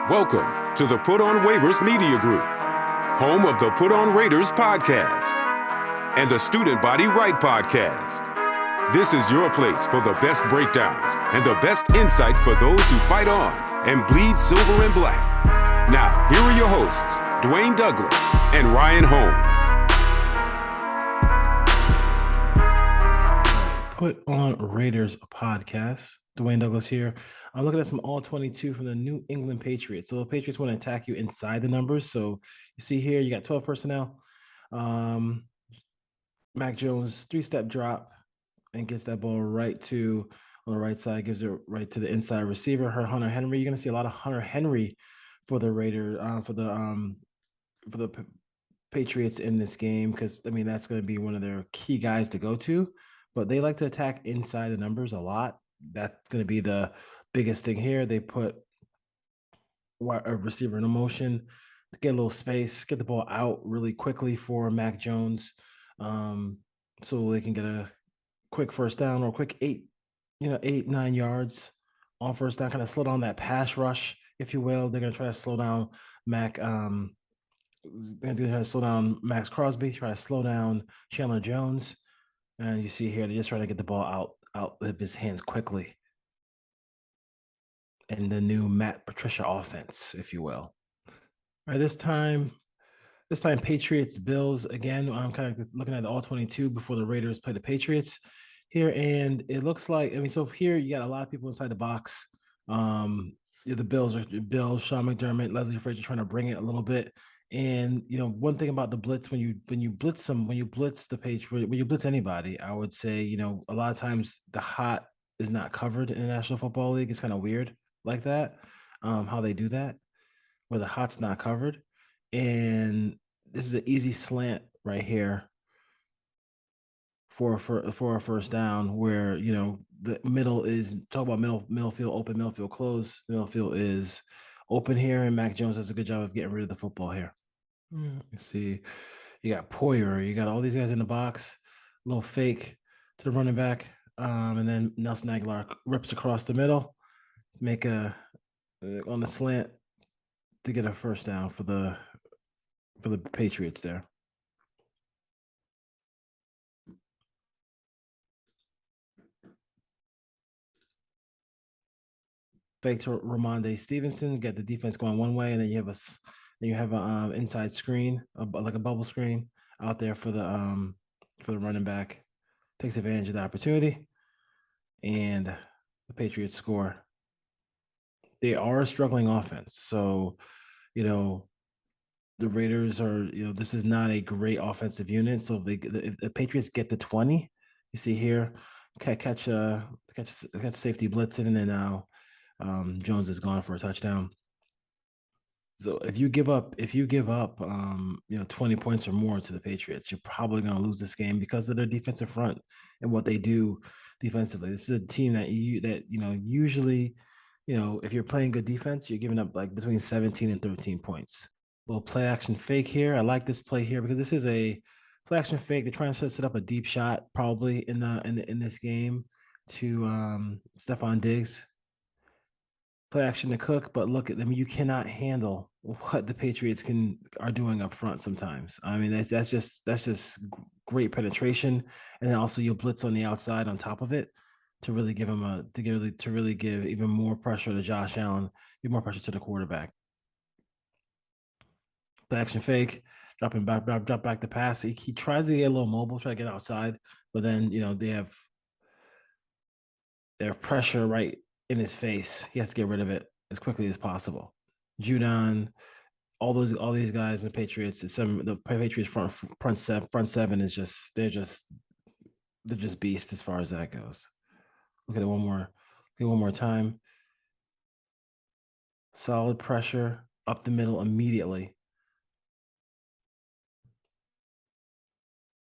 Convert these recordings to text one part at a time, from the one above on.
Welcome to the Put On Waivers Media Group, home of the Put On Raiders podcast and the Student Body Right podcast. This is your place for the best breakdowns and the best insight for those who fight on and bleed silver and black. Now, here are your hosts, Dwayne Douglas and Ryan Holmes. Put On Raiders podcast. Dwayne Douglas here. I'm looking at some all 22 from the New England Patriots. So the Patriots want to attack you inside the numbers. So you see here, you got 12 personnel. Mac Jones, 3-step drop and gets that ball right to on the right side, gives it right to the inside receiver, Hunter Henry. You're going to see a lot of Hunter Henry for the Raiders, for the Patriots in this game, because I mean that's going to be one of their key guys to go to. But they like to attack inside the numbers a lot. That's going to be the biggest thing here. They put a receiver in a motion to get a little space, get the ball out really quickly for Mac Jones, so they can get a quick first down or a quick 8-9 yards on first down, kind of slow down that pass rush, if you will. They're going to try to slow down Mac. They're going to try to slow down Max Crosby, try to slow down Chandler Jones. And you see here, they're just trying to get the ball out of his hands quickly. And the new Matt Patricia offense, if you will. All right, this time Patriots, Bills. Again, I'm kind of looking at the all 22 before the Raiders play the Patriots here. And it looks like, so here you got a lot of people inside the box. The Bills, Sean McDermott, Leslie Frazier trying to bring it a little bit. And one thing about the blitz, when you blitz the Patriots, when you blitz anybody, I would say, a lot of times the hot is not covered in the National Football League. It's kind of weird like that, how they do that, where the hot's not covered. And this is an easy slant right here for a first down, where the middle is, talk about middle field open, middle field closed. Middle field is open here, and Mac Jones does a good job of getting rid of the football here. You see, you got Poyer, you got all these guys in the box, a little fake to the running back, and then Nelson Aguilar rips across the middle, make on the slant to get a first down for the Patriots there. Fake to Ramondre Stevenson, get the defense going one way, and then you have a inside screen, like a bubble screen out there for the running back. Takes advantage of the opportunity, and the Patriots score. They are a struggling offense, so the Raiders are, this is not a great offensive unit. So if the Patriots get to 20, you see here, catch safety blitzing, and then now Jones is gone for a touchdown. So if you give up 20 points or more to the Patriots, you're probably going to lose this game because of their defensive front and what they do defensively. This is a team that usually, if you're playing good defense, you're giving up like between 17 and 13 points. Little play action fake here. I like this play here because this is a play action fake. They're trying to set up a deep shot probably in this game to Stephon Diggs. Play action to Cook, but look at them. You cannot handle what the Patriots are doing up front sometimes. I mean, that's just great penetration, and then also you'll blitz on the outside on top of it to really give him to really give even more pressure to Josh Allen, give more pressure to the quarterback. Play action fake, drop back the pass. He tries to get a little mobile, try to get outside, but then they have pressure right in his face. He has to get rid of it as quickly as possible. Judon, all these guys in the Patriots, the Patriots front seven is just they're just beasts as far as that goes. Look at it one more time. Solid pressure up the middle immediately.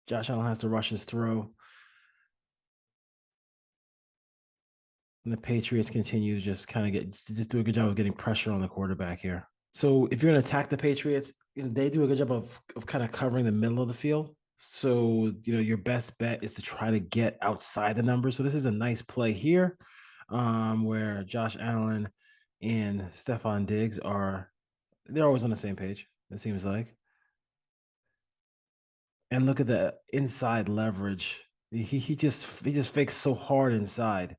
Josh Allen has to rush his throw. And the Patriots continue to just do a good job of getting pressure on the quarterback here. So if you're going to attack the Patriots, they do a good job of kind of covering the middle of the field. So, your best bet is to try to get outside the numbers. So this is a nice play here, where Josh Allen and Stephon Diggs they're always on the same page, it seems like. And look at the inside leverage. He just fakes so hard inside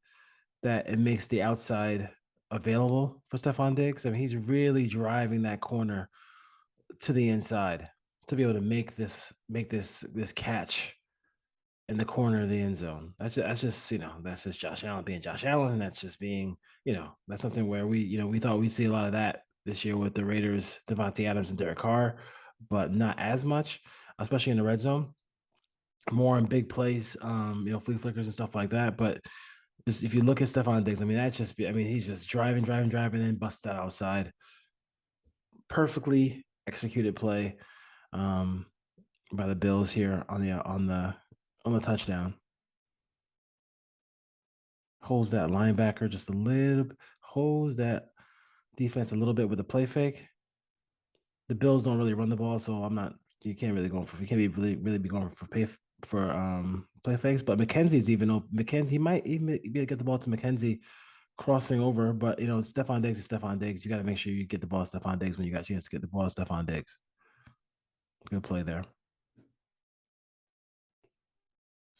that it makes the outside available for Stephon Diggs. I mean, he's really driving that corner to the inside to be able to make this catch in the corner of the end zone. That's just Josh Allen being Josh Allen, and that's just being, that's something where we thought we'd see a lot of that this year with the Raiders, Devontae Adams and Derek Carr, but not as much, especially in the red zone. More in big plays, flea flickers and stuff like that. But just if you look at Stephon Diggs, he's just driving, and busted outside. Perfectly executed play by the Bills here on the touchdown. Holds that linebacker just a little, holds that defense a little bit with a play fake. The Bills don't really run the ball, so you can't be really be going for play fakes. But McKenzie might even be able to get the ball to McKenzie crossing over. But Stephon Diggs is Stephon Diggs. You got to make sure you get the ball to Stephon Diggs when you got a chance to get the ball to Stephon Diggs. Good play there.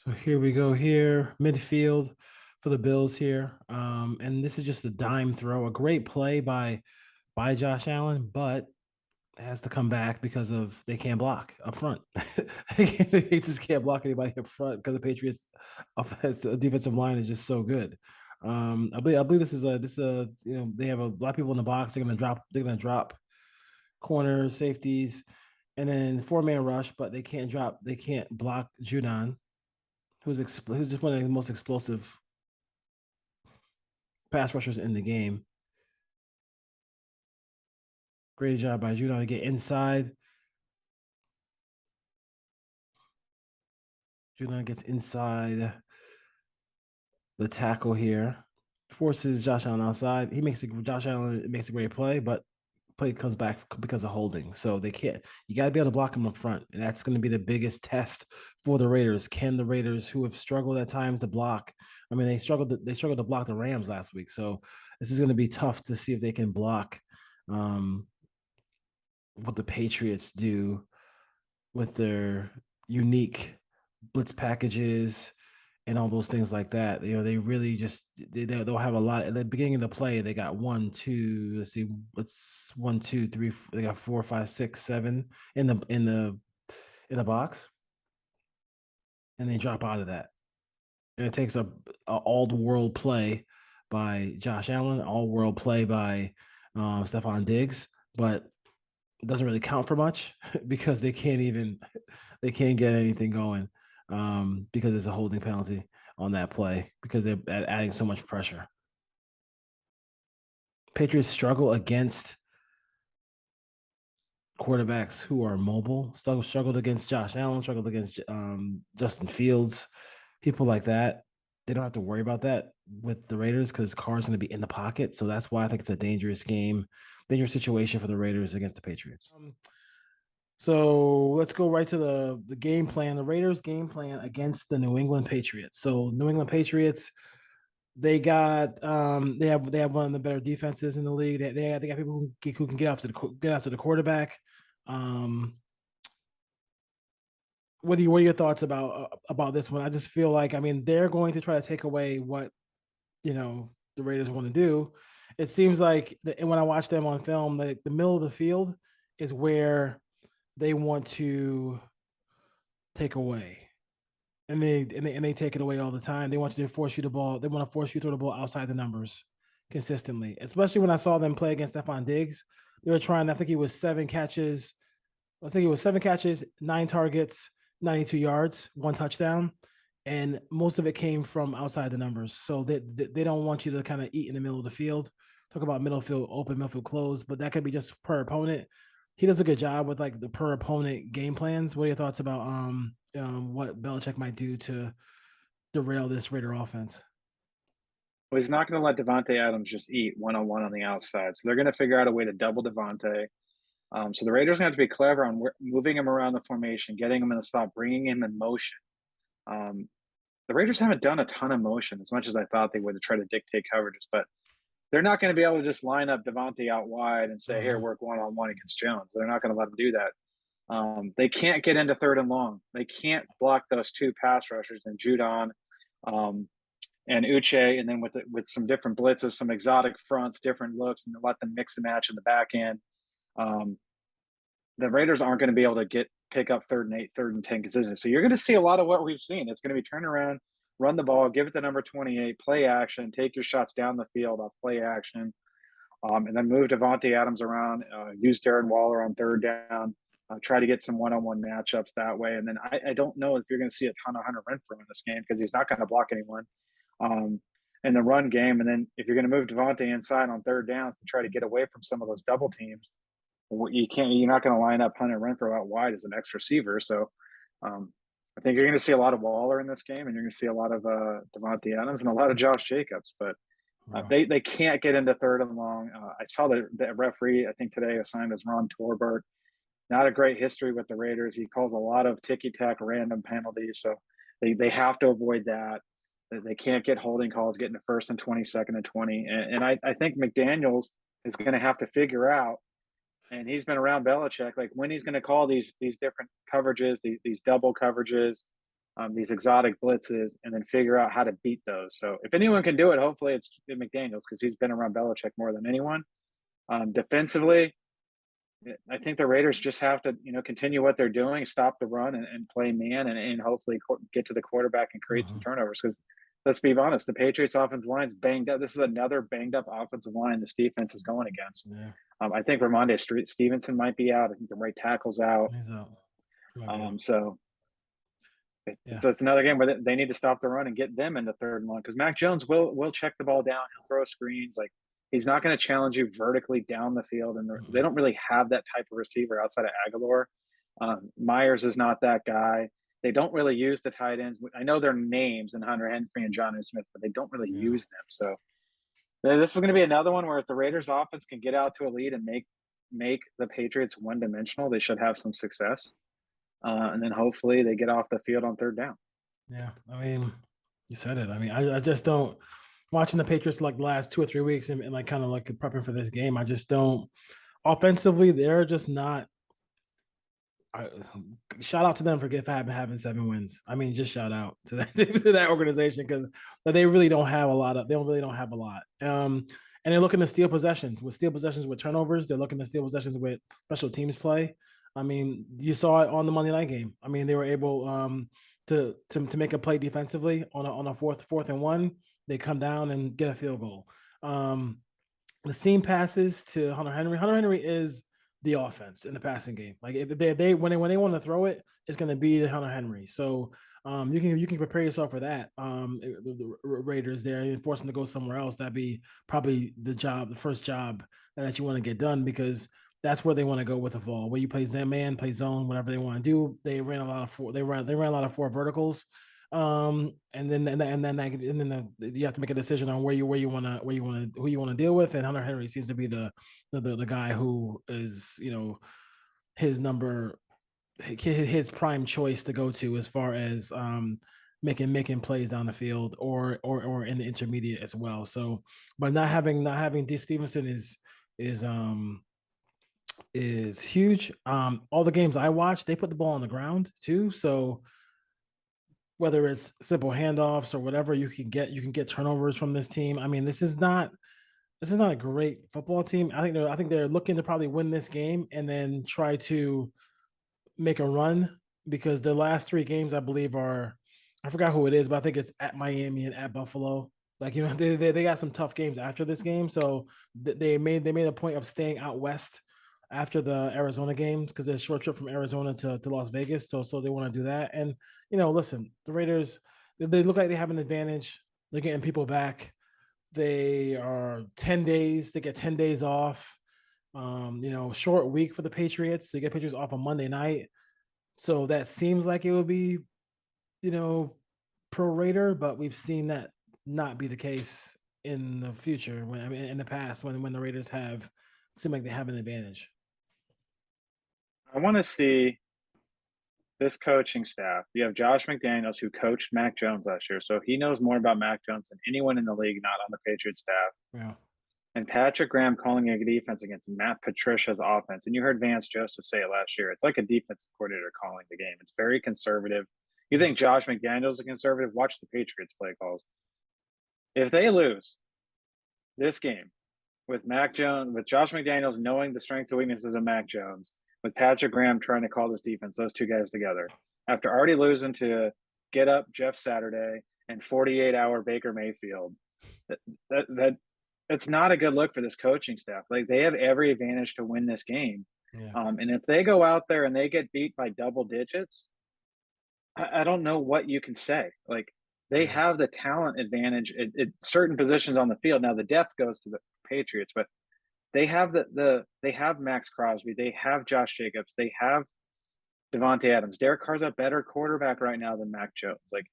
So here we go here, midfield for the Bills here. And this is just a dime throw, a great play by Josh Allen, but it has to come back because of they can't block up front. They just can't block anybody up front because the Patriots defensive line is just so good. I believe they have a lot of people in the box. They're gonna drop corners, safeties, and then 4-man rush, but they can't block Judon, who's just one of the most explosive pass rushers in the game. Great job by Judon to get inside. Judon gets inside the tackle here, forces Josh Allen outside. Josh Allen makes a great play, but play comes back because of holding. So they can't. You got to be able to block him up front, and that's going to be the biggest test for the Raiders. Can the Raiders, who have struggled at times to block? I mean, they struggled to block the Rams last week. So this is going to be tough to see if they can block what the Patriots do with their unique blitz packages and all those things like that. They really they'll have a lot at the beginning of the play. They got 1, 2, let's see, what's 1, 2, 3, they got 4, 5, 6, 7 in the box, and they drop out of that. And it takes a all-world play by Josh Allen, all-world play by Stephon Diggs, but it doesn't really count for much because they can't get anything going because there's a holding penalty on that play because they're adding so much pressure. Patriots struggle against quarterbacks who are mobile. Struggled against Josh Allen, struggled against Justin Fields, people like that. They don't have to worry about that with the Raiders because Carr's going to be in the pocket. So that's why I think it's a dangerous situation for the Raiders against the Patriots. So let's go right to the game plan. The Raiders' game plan against the New England Patriots. So New England Patriots, they got they have one of the better defenses in the league. They got people who can get after the quarterback. What are your thoughts about this one? I just feel like they're going to try to take away what the Raiders want to do. It seems like when I watch them on film, the middle of the field is where they want to take away. And they take it away all the time. They want you to force you the ball. They want to force you to throw the ball outside the numbers consistently. Especially when I saw them play against Stephon Diggs. They were trying, I think it was 7 catches. 9 targets, 92 yards, 1 touchdown. And most of it came from outside the numbers. So they don't want you to kind of eat in the middle of the field. Talk about middle field open, middle field closed, but that could be just per opponent. He does a good job with like the per opponent game plans. What are your thoughts about what Belichick might do to derail this Raider offense? Well, he's not going to let Devontae Adams just eat one-on-one on the outside. So they're going to figure out a way to double Devontae. So the Raiders have to be clever on moving him around the formation, getting him in the slot, bringing him in motion. The Raiders haven't done a ton of motion as much as I thought they would to try to dictate coverages, but they're not going to be able to just line up Devontae out wide and say, here, Mhm. work one-on-one against Jones. They're not going to let him do that. They can't get into third and long. They can't block those two pass rushers and Judon and Uche, and then with some different blitzes, some exotic fronts, different looks, and let them mix and match in the back end. The Raiders aren't going to be able to pick up 3rd and 8, 3rd and 10 consistently. So you're going to see a lot of what we've seen. It's going to be turn around, run the ball, give it to number 28, play action, take your shots down the field off play action, and then move Devontae Adams around, use Darren Waller on 3rd down, try to get some one-on-one matchups that way. And then I don't know if you're going to see a ton of Hunter Renfrow in this game because he's not going to block anyone in the run game. And then if you're going to move Devontae inside on 3rd downs to try to get away from some of those double teams, you're not going to line up Hunter Renfrow out wide as an X receiver. So I think you're going to see a lot of Waller in this game, and you're going to see a lot of Devontae Adams and a lot of Josh Jacobs. But they can't get into 3rd and long. I saw the referee, I think today, assigned as Ron Torbert. Not a great history with the Raiders. He calls a lot of ticky-tack random penalties. So they have to avoid that. They can't get holding calls, getting to 1st and 20, 2nd and 20. And I think McDaniels is going to have to figure out, and he's been around Belichick, like when he's going to call these different coverages, these double coverages, these exotic blitzes, and then figure out how to beat those. So if anyone can do it, hopefully it's McDaniels because he's been around Belichick more than anyone. Defensively, I think the Raiders just have to, continue what they're doing, stop the run and play man and hopefully get to the quarterback and create some turnovers. Because let's be honest, the Patriots offensive line's banged up. This is another banged up offensive line this defense is going against. Yeah. I think Ramondre Stevenson might be out. I think the right tackle's out. He's out. So it's another game where they need to stop the run and get them in the 3rd and long because Mac Jones will check the ball down. He'll throw screens. Like he's not going to challenge you vertically down the field, and they don't really have that type of receiver outside of Aguilar. Myers is not that guy. They don't really use the tight ends. I know their names in Hunter Henry and Jonnu Smith, but they don't really use them. So this is going to be another one where if the Raiders offense can get out to a lead and make the Patriots one-dimensional, they should have some success. And then hopefully they get off the field on 3rd down. Yeah, I mean, you said it. I mean, I just don't watching the Patriots like the last 2 or 3 weeks and like kind of like prepping for this game. I just don't offensively. They're just not. Shout out to them for having 7 wins. I mean, just shout out to that organization because they really don't have a lot. And they're looking to steal possessions with turnovers. They're looking to steal possessions with special teams play. I mean, you saw it on the Monday night game. I mean, they were able to make a play defensively on a fourth and 1. They come down and get a field goal. The seam passes to Hunter Henry. Hunter Henry is the offense in the passing game. Like if they when they want to throw it, it's going to be Hunter Henry. So you can prepare yourself for that. The Raiders there and force them to go somewhere else. That'd be probably the first job that you want to get done because that's where they want to go with the ball. Where you play man, play zone, whatever they want to do. They ran a lot of 4 verticals. And then you have to make a decision on who you want to deal with. And Hunter Henry seems to be the guy who is, his prime choice to go to as far as making plays down the field or in the intermediate as well. So, but not having D Stevenson is huge. All the games I watched, they put the ball on the ground too. So whether it's simple handoffs or whatever, you can get turnovers from this team. I mean, this is not a great football team. I think they're looking to probably win this game and then try to make a run because the last 3 games I believe I forgot who it is, but I think it's at Miami and at Buffalo. Like, they got some tough games after this game. So they made a point of staying out west after the Arizona games because there's a short trip from Arizona to Las Vegas. So they want to do that. And, listen, the Raiders, they look like they have an advantage. They're getting people back. They are 10 days. They get 10 days off. Short week for the Patriots. So you get Patriots off on Monday night. So that seems like it would be, pro Raider, but we've seen that not be the case in the future in the past when the Raiders seem like they have an advantage. I want to see this coaching staff. You have Josh McDaniels, who coached Mac Jones last year, so he knows more about Mac Jones than anyone in the league not on the Patriots staff. Yeah. and Patrick Graham calling a defense against Matt Patricia's offense. And you heard Vance Joseph say it last year. It's like a defensive coordinator calling the game. It's very conservative. You think Josh McDaniels is conservative? Watch the Patriots play calls. If they lose this game with Mac Jones, with Josh McDaniels knowing the strengths and weaknesses of Mac Jones, with Patrick Graham trying to call this defense, those two guys together, after already losing to Get Up Jeff Saturday and 48-hour Baker Mayfield, that's not a good look for this coaching staff. Like, they have every advantage to win this game. Yeah. And if they go out there and they get beat by double digits, I don't know what you can say. Like, they have the talent advantage at certain positions on the field. Now the depth goes to the Patriots, but they have they have Max Crosby, they have Josh Jacobs, they have Devontae Adams. Derek Carr's a better quarterback right now than Mac Jones. Like,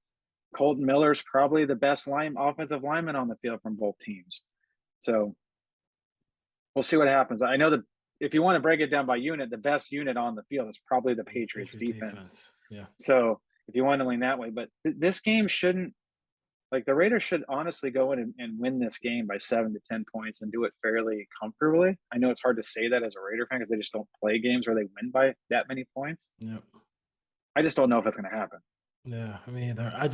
Colton Miller's probably the best offensive lineman on the field from both teams. So we'll see what happens. I know that if you want to break it down by unit, the best unit on the field is probably the Patriots defense. Yeah. So if you want to lean that way, but this game shouldn't, like, the Raiders should honestly go in and win this game by 7 to 10 points and do it fairly comfortably. I know it's hard to say that as a Raider fan because they just don't play games where they win by that many points. Yep. I just don't know if it's going to happen. Yeah, I mean, I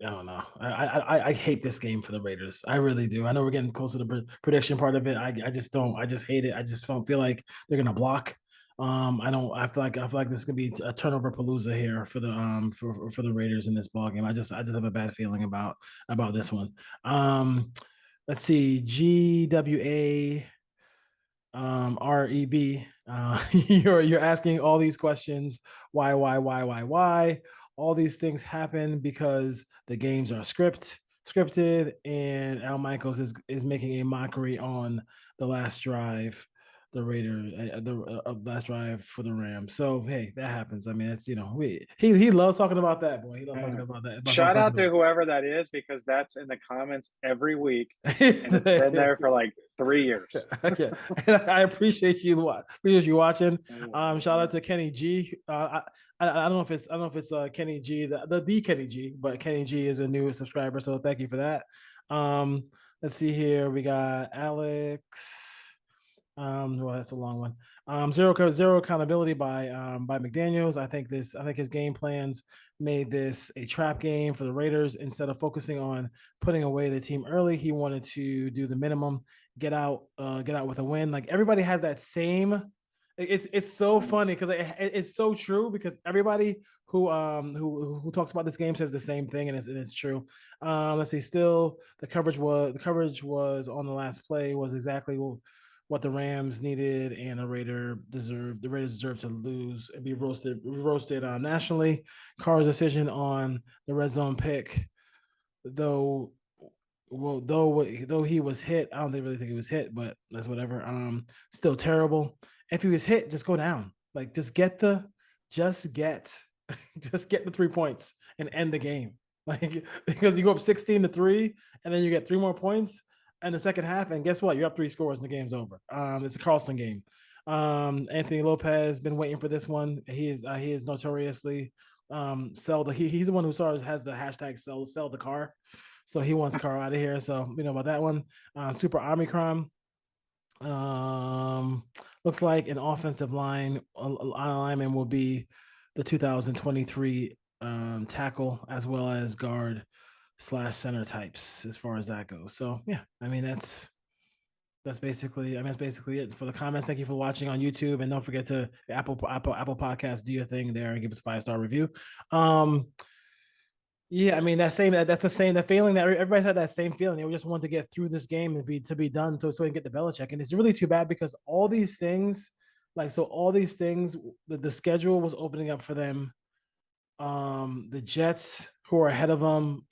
don't know. I hate this game for the Raiders. I really do. I know we're getting close to the prediction part of it. I just hate it. I just don't feel like they're gonna block. I feel like this is gonna be a turnover palooza here for the for the Raiders in this ball game. I just have a bad feeling about this one. Let's see, GWA REB. You're asking all these questions. Why? All these things happen because the games are scripted, and Al Michaels is making a mockery on the last drive, the last drive for the Rams. So hey, that happens. I mean, it's he loves talking about that, boy. He loves talking about that. Shout out to whoever that is, because that's in the comments every week, and it's been there for like 3 years. Okay, and I appreciate you watching. Shout out to Kenny G. I don't know if it's Kenny G, the Kenny G, but Kenny G is a new subscriber, so thank you for that. Let's see here. We got Alex. Well, that's a long one. Zero accountability by McDaniels. I think his game plans made this a trap game for the Raiders. Instead of focusing on putting away the team early, he wanted to do the minimum, get out with a win. Like, everybody has that same. It's so funny because it's so true, because everybody who talks about this game says the same thing, and it's true. Let's see. Still, the coverage was on the last play was exactly what the Rams needed, and the Raiders deserve to lose and be roasted nationally. Carr's decision on the red zone pick, though he was hit, I don't really think he was hit, but that's whatever. Still terrible. If he was hit, just go down. Like, just get the 3 points and end the game. Like, because you go up 16-3, and then you get 3 more points in the second half, and guess what? You're up 3 scores and the game's over. It's a Carlson game. Anthony Lopez been waiting for this one. He is notoriously he's the one who has the hashtag sell the car. So he wants Carr out of here. So we know about that one. Super Omicron. Looks like an offensive lineman will be the 2023 tackle, as well as guard / center types, as far as that goes. So yeah, I mean, that's basically it for the comments. Thank you for watching on YouTube, and don't forget to Apple Podcasts, do your thing there and give us a 5-star review. Yeah, I mean, that's the feeling that everybody's had, that same feeling. They just want to get through this game and be done so we can get the Belichick. And it's really too bad, because all these things, the schedule was opening up for them. The Jets, who are ahead of them,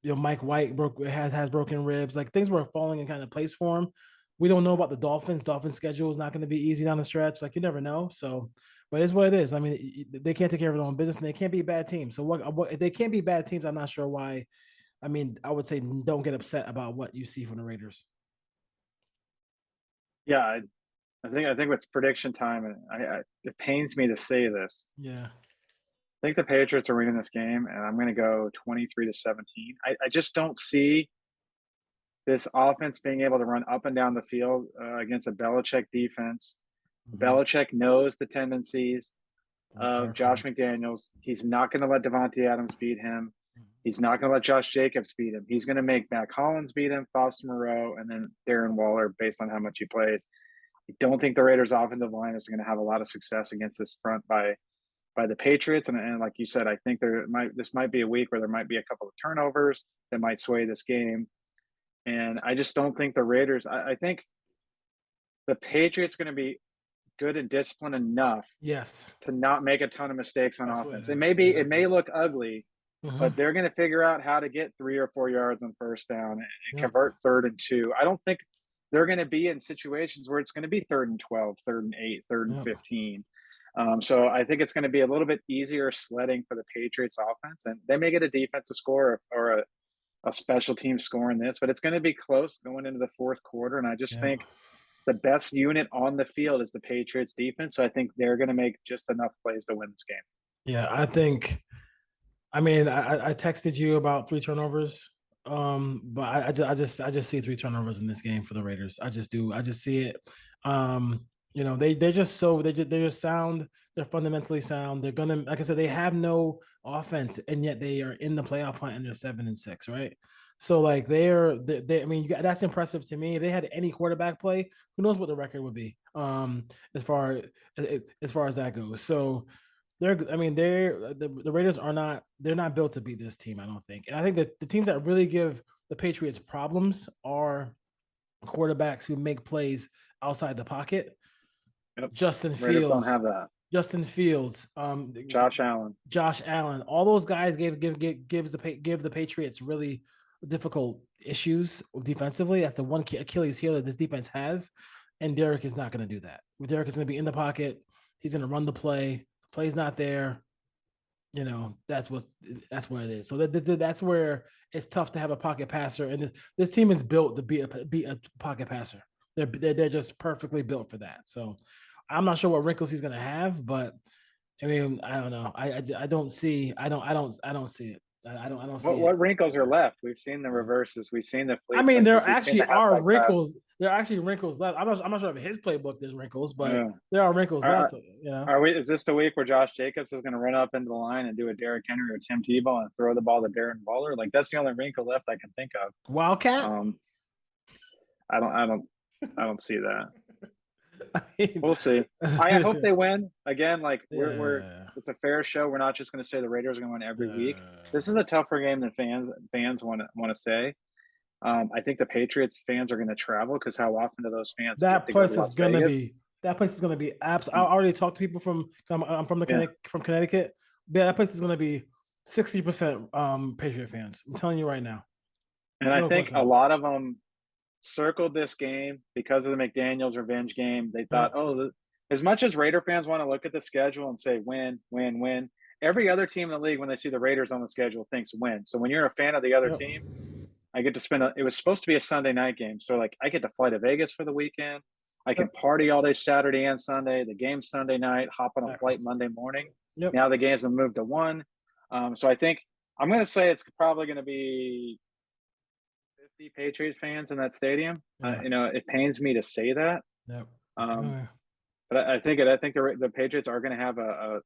Mike White has broken ribs. Like, things were falling in kind of place for him. We don't know about the Dolphins. Dolphins schedule is not going to be easy down the stretch. Like, you never know. So, but it's what it is. I mean, they can't take care of their own business, and they can't be bad teams. So what if they can't be bad teams? I'm not sure why. I mean, I would say don't get upset about what you see from the Raiders. Yeah, I think it's prediction time, and it pains me to say this. Yeah. I think the Patriots are winning this game, and I'm going to go 23-17. I just don't see this offense being able to run up and down the field against a Belichick defense. Belichick knows the tendencies of Josh McDaniels. He's not going to let Davante Adams beat him. He's not going to let Josh Jacobs beat him. He's going to make Mac Hollins beat him, Foster Moreau, and then Darren Waller based on how much he plays. I don't think the Raiders' offensive line is going to have a lot of success against this front by the Patriots. And like you said, I think this might be a week where there might be a couple of turnovers that might sway this game. And I just don't think the Raiders – I think the Patriots are going to be good and disciplined enough to not make a ton of mistakes on offense. It may look ugly, but they're going to figure out how to get 3 or 4 yards on first down and convert 3rd and 2. I don't think they're going to be in situations where it's going to be 3rd and 12, 3rd and 8, 3rd and 15. So I think it's going to be a little bit easier sledding for the Patriots offense, and they may get a defensive score or a special team score in this, but it's going to be close going into the fourth quarter. And I just think the best unit on the field is the Patriots defense. So I think they're going to make just enough plays to win this game. Yeah, I texted you about 3 turnovers. But I just see 3 turnovers in this game for the Raiders. I just do. I just see it. They're just sound. They're fundamentally sound. They're gonna, like I said, they have no offense, and yet they are in the playoff hunt and they're 7-6, right? So like that's impressive to me. If they had any quarterback play, who knows what the record would be? As far as that goes. So the Raiders they're not built to beat this team, I don't think. And I think that the teams that really give the Patriots problems are quarterbacks who make plays outside the pocket. Yep. Justin Raiders Fields don't have that. Justin Fields, Josh Allen, all those guys give the Patriots really difficult issues defensively. That's the one Achilles heel that this defense has, and Derek is not going to do that. Derek is going to be in the pocket. He's going to run the play. The play's not there. That's what it is. So that's where it's tough to have a pocket passer, and this team is built to be a pocket passer. They're just perfectly built for that. So I'm not sure what wrinkles he's going to have, but I don't know. I don't see it. I don't see it. What wrinkles are left? We've seen the reverses. We've seen the. There actually are wrinkles. There are actually wrinkles left. I'm not sure if his playbook there's wrinkles, but there are wrinkles left. Is this the week where Josh Jacobs is going to run up into the line and do a Derrick Henry or Tim Tebow and throw the ball to Darren Waller? Like that's the only wrinkle left I can think of. Wildcat. I don't see that. We'll see. I hope they win again. Like it's a fair show. We're not just going to say the Raiders are going to win every week. This is a tougher game than fans want to say. I think the Patriots fans are going to travel because how often do those fans? That place is going to be absolutely. I already talked to people I'm from Connecticut. That place is going to be 60% Patriot fans. I'm telling you right now. And I think a lot of them circled this game because of the McDaniels revenge game. They thought, as much as Raider fans want to look at the schedule and say win, win, win, every other team in the league, when they see the Raiders on the schedule, thinks win. So when you're a fan of the other team, I get to spend it was supposed to be a Sunday night game. So like I get to fly to Vegas for the weekend. I can party all day Saturday and Sunday. The game's Sunday night, hop on a flight Monday morning. Now the games have moved to 1. So I think I'm going to say it's probably going to be Patriots fans in that stadium. It pains me to say that. But I think the Patriots are going to have a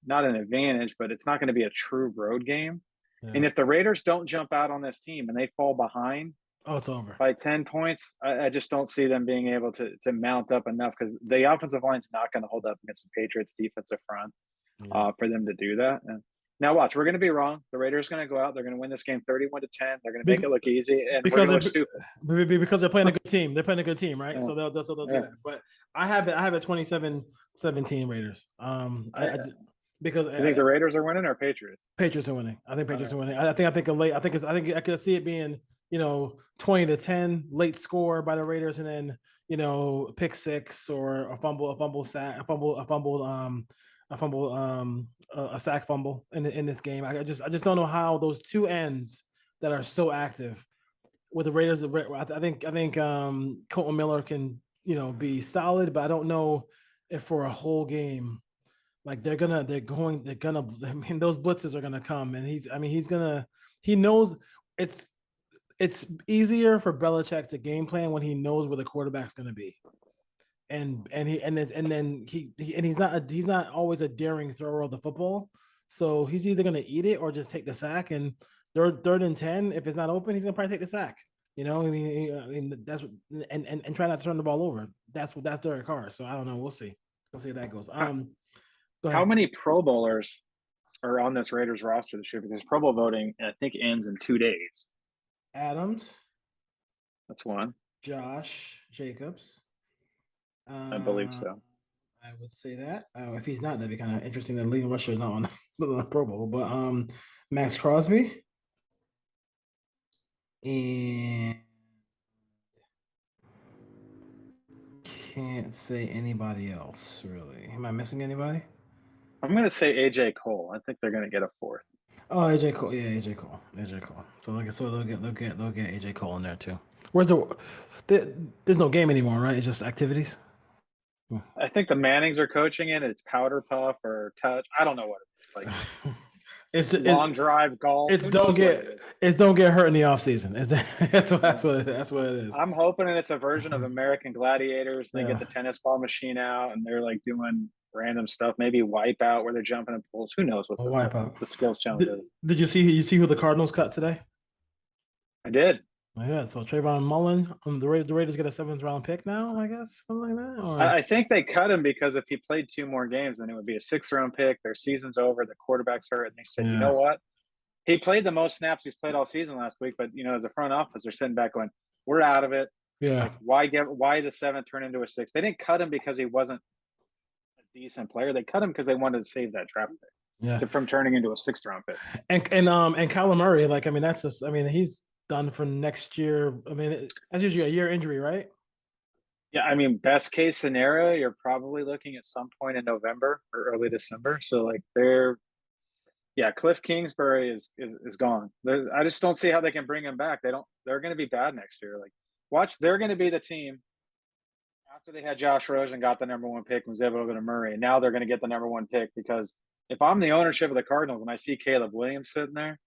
not an advantage, but it's not going to be a true road game. And if the Raiders don't jump out on this team and they fall behind, it's over by 10 points. I just don't see them being able to mount up enough because the offensive line's not going to hold up against the Patriots defensive front for them to do that. And now watch, we're going to be wrong. The Raiders are going to go out. They're going to win this game 31-10. They're going to make it look easy, and we're going to look stupid. Because they're playing a good team. They're playing a good team, right? Yeah. So they'll do that. But I have it 27-17 Raiders. I think the Raiders are winning or Patriots? Patriots are winning. I think Patriots are winning. I think I could see it being 20-10 late score by the Raiders, and then pick six or a sack fumble in this game. I just don't know how those two ends that are so active with the Raiders. I think Colton Miller can be solid, but I don't know if for a whole game like they're gonna. I mean, those blitzes are gonna come, and he knows it's it's easier for Belichick to game plan when he knows where the quarterback's going to be. And he's not always a daring thrower of the football. So he's either going to eat it or just take the sack. And third and 10, if it's not open, he's going to probably take the sack. You know, I mean that's what, and try not to turn the ball over. That's Derek Carr. So I don't know. We'll see how that goes. Go ahead. How many Pro Bowlers are on this Raiders roster this year? Because Pro Bowl voting, I think, ends in 2 days. Adams. That's one. Josh Jacobs. I believe so. I would say that. If he's not, that'd be kind of interesting. That leading rusher is not on the Pro Bowl, but Max Crosby and can't say anybody else really. Am I missing anybody? I'm going to say AJ Cole. I think they're going to get a fourth. Oh, AJ Cole. Yeah, AJ Cole. So they'll get AJ Cole in there too. Where's there's no game anymore, right? It's just activities. I think the Mannings are coaching it. It's powder puff or touch. I don't know what it is. Like it's long drive golf. It's don't get hurt in the off season. That's what it is. I'm hoping it's a version of American Gladiators. They get the tennis ball machine out and they're like doing random stuff. Maybe Wipeout where they're jumping in pools. Who knows what the skills challenge is? Did you see who the Cardinals cut today? I did. Yeah, so Trayvon Mullen, the Raiders get a 7th round pick now, I guess, something like that. Or... I think they cut him because if he played 2 more games, then it would be a 6th round pick. Their season's over. The quarterback's hurt, and they said, you know what? He played the most snaps he's played all season last week, but as a front office, they're sitting back going, "We're out of it." Yeah. Like, why the 7th turn into a 6th? They didn't cut him because he wasn't a decent player. They cut him because they wanted to save that draft pick from turning into a 6th round pick. And Kyler Murray, he's done for next year. That's usually a year injury, right? Yeah, best case scenario, you're probably looking at some point in November or early December. So Cliff Kingsbury is gone. I just don't see how they can bring him back. They're going to be bad next year. They're going to be the team after they had Josh Rosen got the number 1 pick and was able to go to Murray, and now they're going to get the number 1 pick because if I'm the ownership of the Cardinals and I see Caleb Williams sitting there,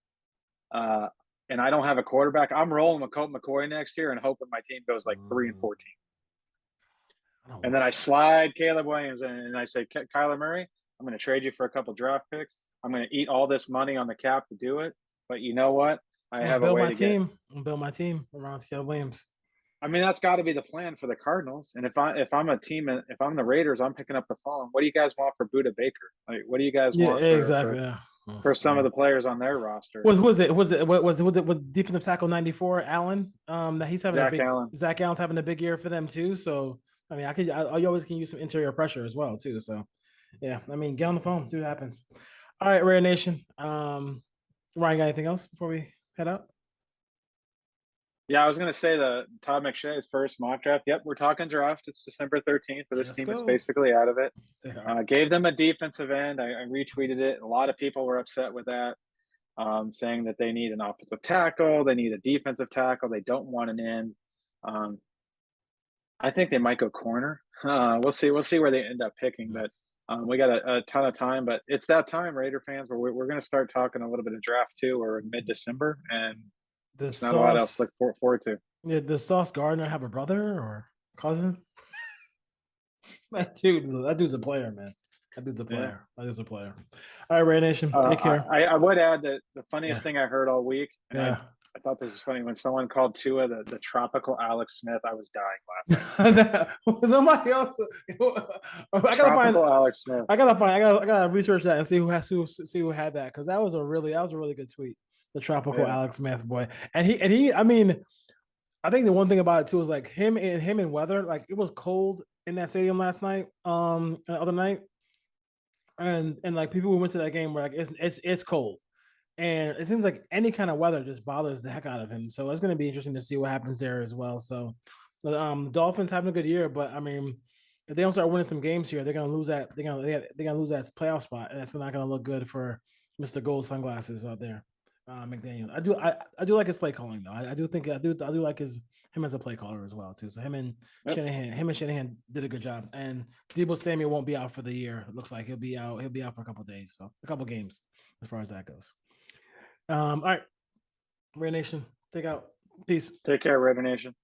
and I don't have a quarterback, I'm rolling with Colt McCoy next year and hoping my team goes 3-14. And then I slide Caleb Williams in and I say, Kyler Murray, I'm going to trade you for a couple draft picks. I'm going to eat all this money on the cap to do it. But you know what? I have a way to get I'll build my team around Caleb Williams. That's got to be the plan for the Cardinals. And if I'm a team, if I'm the Raiders, I'm picking up the phone. What do you guys want for Buda Baker? What do you guys want? For some of the players on their roster. Was it defensive tackle 94 Allen? That he's having Zach Allen's having a big year for them too. So I always can use some interior pressure as well too. So get on the phone, see what happens. All right, Rare Nation. Ryan, got anything else before we head out? Yeah, I was going to say the Todd McShay's first mock draft. Yep, we're talking draft. It's December 13th, but this team is basically out of it. Gave them a defensive end. I retweeted it. A lot of people were upset with that, saying that they need an offensive tackle. They need a defensive tackle. They don't want an end. I think they might go corner. We'll see. We'll see where they end up picking, but we got a ton of time. But it's that time, Raider fans, where we're going to start talking a little bit of draft too. We're in mid-December, and there's not a lot else to look forward to. Yeah, does Sauce Gardner have a brother or cousin? That dude's a player, man. That dude's a player. Yeah. That is a player. All right, Ray Nation, take care. I would add that the funniest thing I heard all week, and I thought this was funny, when someone called Tua the tropical Alex Smith, I was dying laughing. Somebody else. Alex Smith. I gotta research that and see who had that, because that was a really good tweet. The tropical Alex Smith boy, and he. I think the one thing about it too is him and weather. It was cold in that stadium last night, the other night, and people who went to that game were it's cold, and it seems like any kind of weather just bothers the heck out of him. So it's going to be interesting to see what happens there as well. So the Dolphins having a good year, but if they don't start winning some games here, they're going to lose that. They're going to lose that playoff spot, and that's not going to look good for Mr. Gold Sunglasses out there. McDaniel. I do like his play calling though. I do like him as a play caller as well too. So him and Shanahan did a good job. And Deebo Samuel won't be out for the year. It looks like he'll be out for a couple of days. So a couple of games as far as that goes. All right, Ray Nation, take out Peace. Take care, Raider Nation.